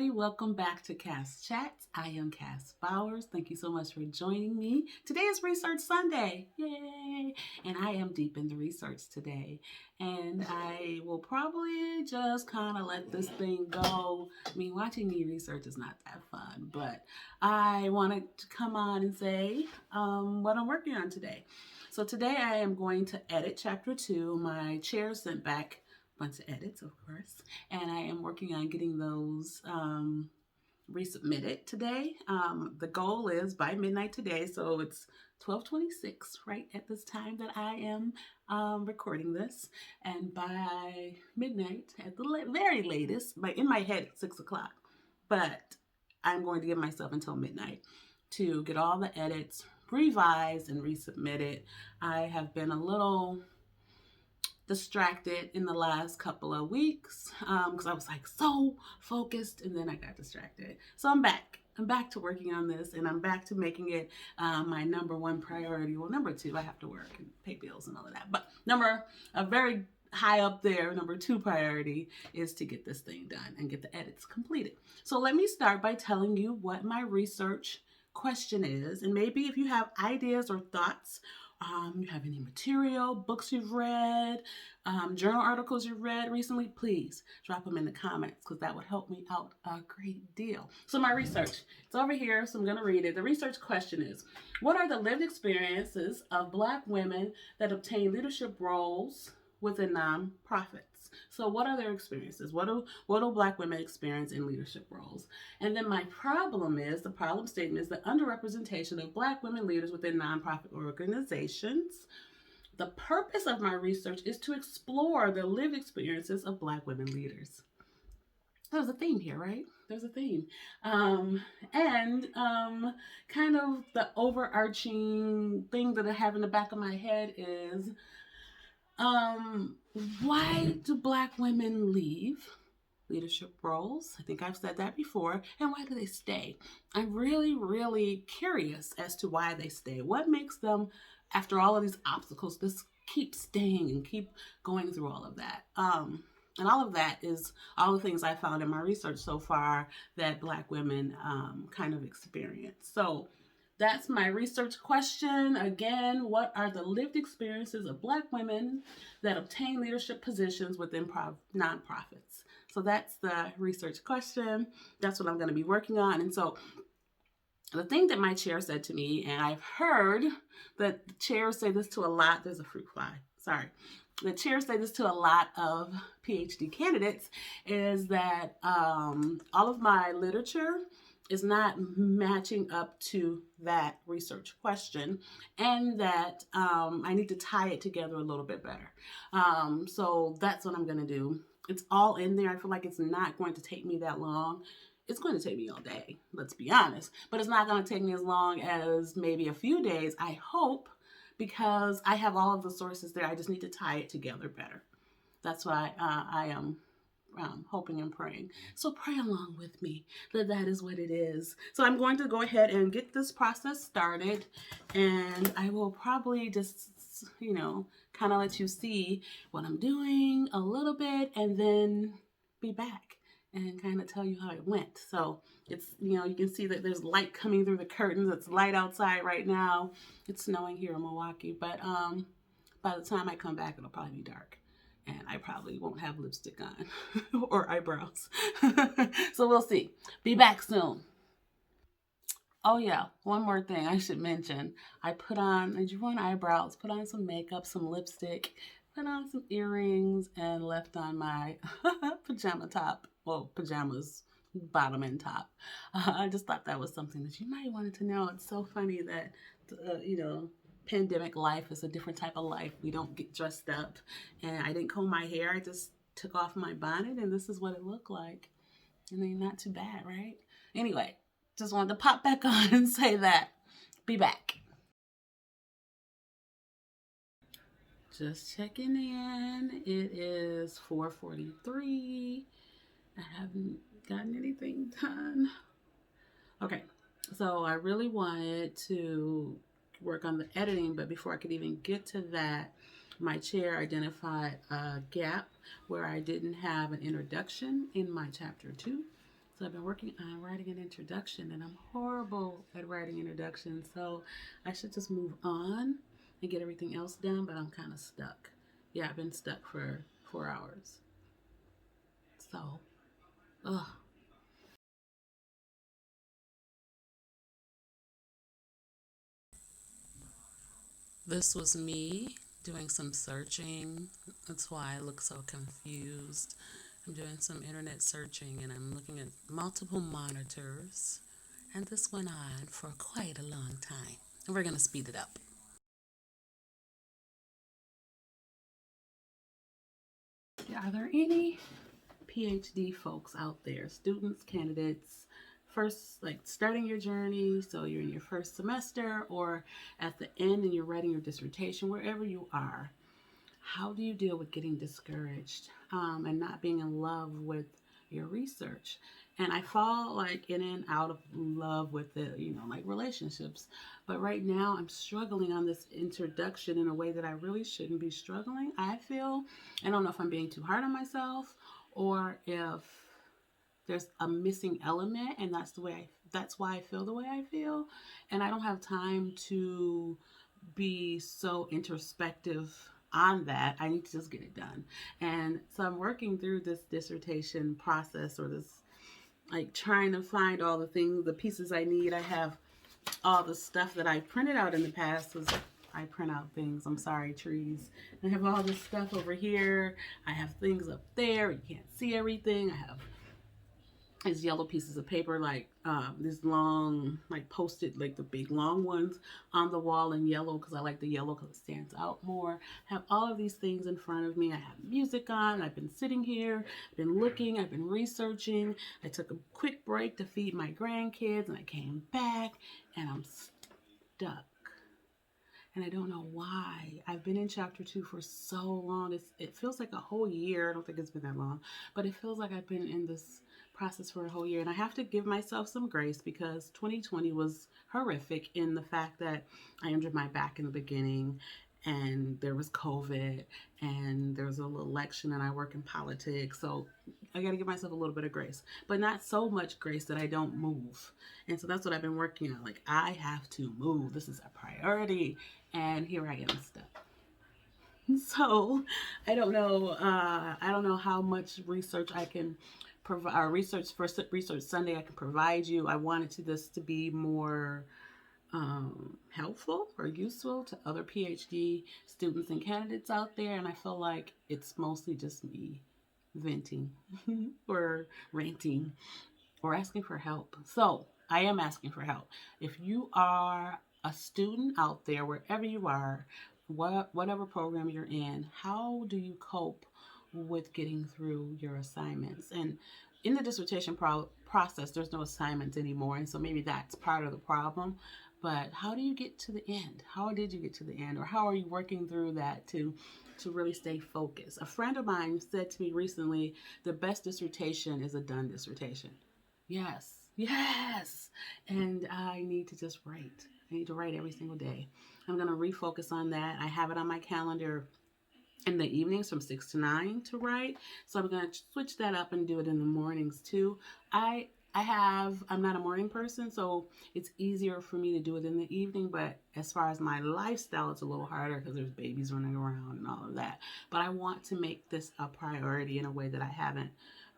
everybody. Welcome back to Cass Chats. I am Cass Bowers. Thank you so much for joining me. Today is Research Sunday. Yay! And I am deep in the research today. And I will probably just kind of let this thing go. I mean, watching me research is not that fun, but I wanted to come on and say what I'm working on today. So today I am going to edit chapter 2. My chair sent back bunch of edits, of course, and I am working on getting those resubmitted today. The goal is by midnight today, so it's 12:26 right at this time that I am recording this, and by midnight at the very latest, in my head it's 6 o'clock, but I'm going to give myself until midnight to get all the edits revised and resubmitted. I have been a little distracted in the last couple of weeks because I was like so focused, and then I got distracted. So I'm back to working on this, and I'm back to making it my number one priority. Well, number two, I have to work and pay bills and all of that, but a very high up there, number 2 priority is to get this thing done and get the edits completed. So let me start by telling you what my research question is, and maybe if you have ideas or thoughts, you have any material, books you've read, journal articles you've read recently, please drop them in the comments because that would help me out a great deal. So my research, it's over here, so I'm going to read it. The research question is, what are the lived experiences of Black women that obtain leadership roles within nonprofits? So what are their experiences? What do Black women experience in leadership roles? And then the problem statement is the underrepresentation of Black women leaders within nonprofit organizations. The purpose of my research is to explore the lived experiences of Black women leaders. There's a theme here, right? There's a theme. Kind of the overarching thing that I have in the back of my head is, why do Black women leave leadership roles? I think I've said that before. And why do they stay? I'm really, really curious as to why they stay. What makes them, after all of these obstacles, just keep staying and keep going through all of that? And all of that is all the things I found in my research so far that Black women kind of experience. So that's my research question. Again, what are the lived experiences of Black women that obtain leadership positions within nonprofits? So that's the research question. That's what I'm going to be working on. And so the thing that my chair said to me, and I've heard that the chairs say this to a lot, there's a fruit fly, sorry. The chairs say this to a lot of PhD candidates, is that all of my literature is not matching up to that research question, and that I need to tie it together a little bit better. So that's what I'm gonna do. It's all in there. I feel like it's not going to take me that long. It's going to take me all day, let's be honest, but it's not going to take me as long as maybe a few days, I hope, because I have all of the sources there. I just need to tie it together better. That's why I am hoping and praying. So pray along with me that is what it is. So I'm going to go ahead and get this process started, and I will probably just, kind of let you see what I'm doing a little bit, and then be back and kind of tell you how it went. So it's, you can see that there's light coming through the curtains. It's light outside right now. It's snowing here in Milwaukee, but by the time I come back, it'll probably be dark. And I probably won't have lipstick on or eyebrows. So we'll see. Be back soon. Oh yeah, one more thing I should mention. I drew on eyebrows, put on some makeup, some lipstick, put on some earrings, and left on my pajama top. Well, pajamas, bottom and top. I just thought that was something that you might want to know. It's so funny that, pandemic life is a different type of life. We don't get dressed up, and I didn't comb my hair. I just took off my bonnet, and this is what it looked like. I mean, not too bad, right? Anyway, just wanted to pop back on and say that. Be back. Just checking in. It is 4:43. I haven't gotten anything done. Okay, so I really wanted to work on the editing, but before I could even get to that, my chair identified a gap where I didn't have an introduction in my chapter 2. So I've been working on writing an introduction, and I'm horrible at writing introductions. So I should just move on and get everything else done, but I'm kind of stuck. Yeah, I've been stuck for 4 hours. So, ugh. This was me doing some searching. That's why I look so confused. I'm doing some internet searching and I'm looking at multiple monitors. And this went on for quite a long time. And we're going to speed it up. Are there any PhD folks out there, students, candidates, first, like starting your journey, so you're in your first semester or at the end and you're writing your dissertation, wherever you are? How do you deal with getting discouraged and not being in love with your research? And I fall like in and out of love with the, like relationships. But right now I'm struggling on this introduction in a way that I really shouldn't be struggling. I feel, I don't know if I'm being too hard on myself or if there's a missing element and that's why I feel the way I feel. And I don't have time to be so introspective on that. I need to just get it done. And so I'm working through this dissertation process, or this, like, trying to find all the things, the pieces I need. I have all the stuff that I printed out in the past. Was I print out things. I'm sorry, trees. I have all this stuff over here. I have things up there. You can't see everything. I have these yellow pieces of paper, like this long, like posted, like the big long ones on the wall in yellow, because I like the yellow because it stands out more. I have all of these things in front of me. I have music on. I've been sitting here, been looking, I've been researching. I took a quick break to feed my grandkids and I came back and I'm stuck. And I don't know why. I've been in chapter 2 for so long. It feels like a whole year. I don't think it's been that long, but it feels like I've been in this process for a whole year. And I have to give myself some grace because 2020 was horrific in the fact that I injured my back in the beginning, and there was COVID, and there was a little election, and I work in politics. So I got to give myself a little bit of grace, but not so much grace that I don't move. And so that's what I've been working on. Like, I have to move. This is a priority. And here I am stuck. So I don't know. I don't know how much research I can provide, or research for Research Sunday I can provide you. I wanted this to be more helpful or useful to other PhD students and candidates out there, and I feel like it's mostly just me venting or ranting or asking for help. So I am asking for help. If you are a student out there, wherever you are, whatever program you're in, how do you cope with getting through your assignments? And in the dissertation process, there's no assignments anymore, and so maybe that's part of the problem. But how do you get to the end? How did you get to the end, or how are you working through that to really stay focused? A friend of mine said to me recently, the best dissertation is a done dissertation. Yes, yes. And I need to just write. I need to write every single day. I'm going to refocus on that. I have it on my calendar in the evenings from 6 to 9 to write. So I'm going to switch that up and do it in the mornings too. I'm not a morning person, so it's easier for me to do it in the evening, but as far as my lifestyle, it's a little harder because there's babies running around and all of that. But I want to make this a priority in a way that I haven't.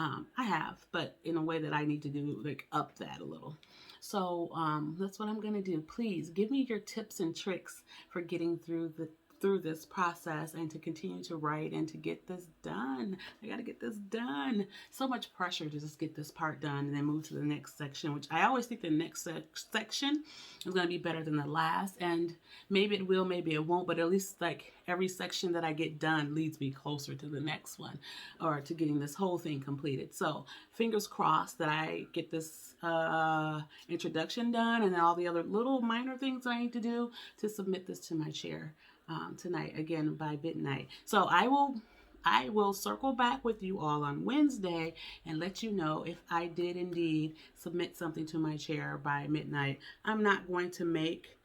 I have, but in a way that I need to do, like, up that a little. So that's what I'm going to do. Please give me your tips and tricks for getting through this process and to continue to write and to get this done. I got to get this done. So much pressure to just get this part done and then move to the next section, which I always think the next section is going to be better than the last. And maybe it will, maybe it won't, but at least like every section that I get done leads me closer to the next one, or to getting this whole thing completed. So fingers crossed that I get this introduction done and then all the other little minor things I need to do to submit this to my chair tonight, again by midnight. So I will circle back with you all on Wednesday and let you know if I did indeed submit something to my chair by midnight. I'm not going to make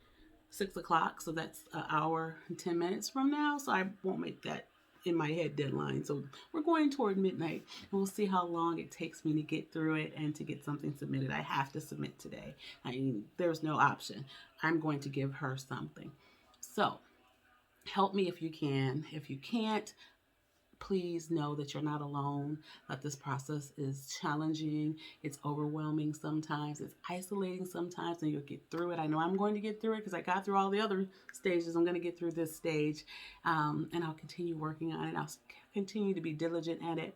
6 o'clock, so that's an hour and 10 minutes from now, so I won't make that in my head deadline. So we're going toward midnight, and we'll see how long it takes me to get through it and to get something submitted. I have to submit today. I mean, there's no option. I'm going to give her something. So help me if you can. If you can't, please know that you're not alone, that this process is challenging, it's overwhelming sometimes, it's isolating sometimes, and you'll get through it. I know I'm going to get through it because I got through all the other stages. I'm going to get through this stage, and I'll continue working on it. I'll continue to be diligent at it,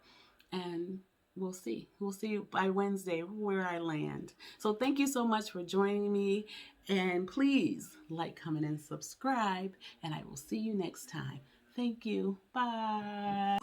and we'll see. We'll see by Wednesday where I land. So thank you so much for joining me, and please like, comment, and subscribe, and I will see you next time. Thank you. Bye.